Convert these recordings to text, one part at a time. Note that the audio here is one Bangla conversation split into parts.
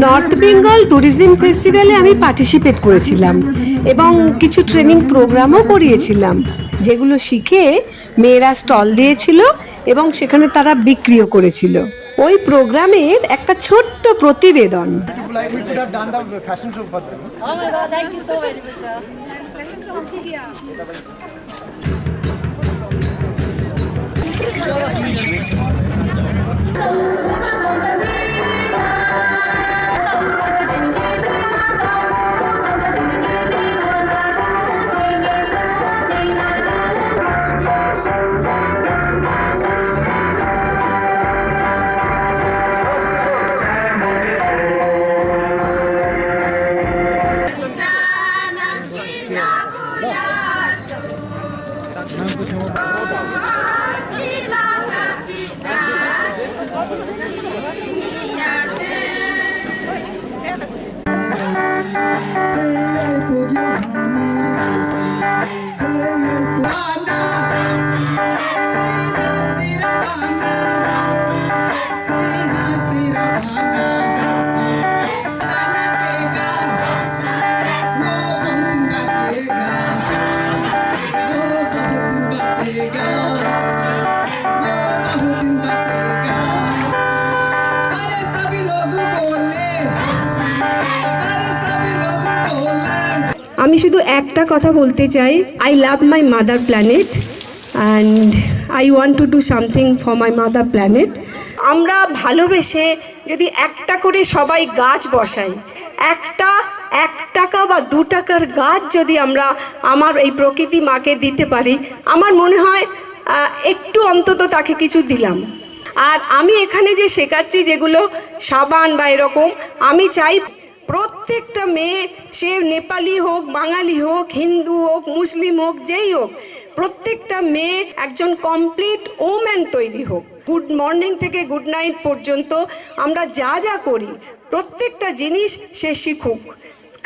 নর্থ বেঙ্গল ট্যুরিজম ফেস্টিভ্যালে আমি পার্টিসিপেট করেছিলাম এবং কিছু ট্রেনিং প্রোগ্রামও করিয়েছিলাম, যেগুলো শিখে মেয়েরা স্টল দিয়েছিল এবং সেখানে তারা বিক্রিও করেছিল। ওই প্রোগ্রামের একটা ছোট্ট প্রতিবেদন। Like we could have done the fashion show for them. Oh my God, thank you so very much, sir. Fashion show हो गया. আমি শুধু একটা কথা বলতে চাই, I love my mother planet and I want to do something for my mother planet. আমরা ভালোবেসে যদি একটা করে সবাই গাছ বসাই, একটা 1 টাকা বা 2 টাকার গাছ যদি আমরা আমার এই প্রকৃতি মাকে দিতে পারি, আমার মনে হয় একটু অন্তত তাকে কিছু দিলাম। আর আমি এখানে যে শেখাচ্ছি যেগুলো সাবান বা এরকম, আমি চাই প্রত্যেকটা মেয়ে, সে নেপালি হোক, বাঙালি হোক, হিন্দু হোক, মুসলিম হোক, যেই হোক, প্রত্যেকটা মেয়ে একজন কমপ্লিট ওম্যান তৈরি হোক। গুড মর্নিং থেকে গুড নাইট পর্যন্ত আমরা যা যা করি প্রত্যেকটা জিনিস সে শিখুক।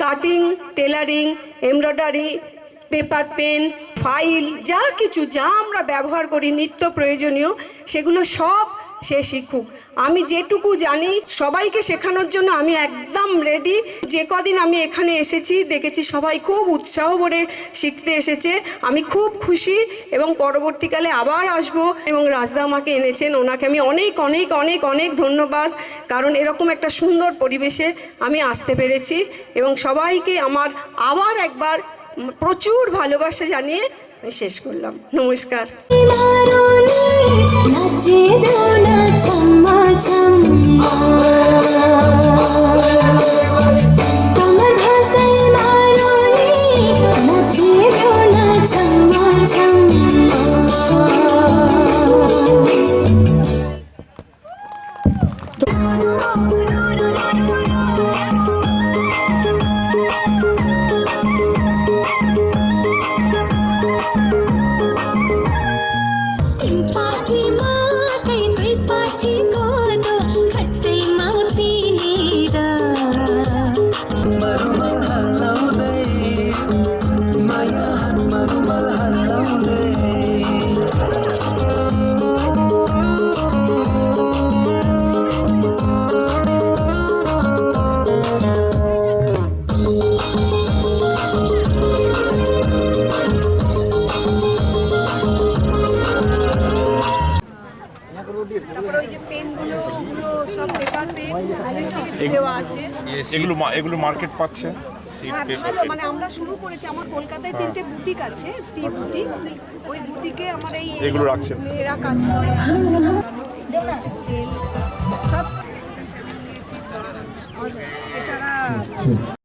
Cutting, tailoring, embroidery, paper pen, file, যা কিছু যা আমরা ব্যবহার করি নিত্য প্রয়োজনীয়, সেগুলো সব সে শিখুক। আমি যেটুকু জানি সবাইকে শেখানোর জন্য আমি একদম রেডি। যে কদিন আমি এখানে এসেছি দেখেছি সবাই খুব উৎসাহ ভরে শিখতে এসেছে, আমি খুব খুশি এবং পরবর্তীকালে আবার আসব। এবং রাজদা আমাকে এনেছেন, ওনাকে আমি অনেক অনেক অনেক অনেক ধন্যবাদ, কারণ এরকম একটা সুন্দর পরিবেশে আমি আসতে পেরেছি। এবং সবাইকে আমার আবার একবার প্রচুর ভালোবাসা জানিয়ে আমি শেষ করলাম। নমস্কার। এগুলো মার্কেট পাচ্ছে। ভালো, মানে আমরা শুরু করেছি, আমার কলকাতায় 3টে বুটিক আছে, টি বুটিক, ওই বুটিকে আমার এগুলো রাখছে মেয়েরা কাজ করে। এছাড়া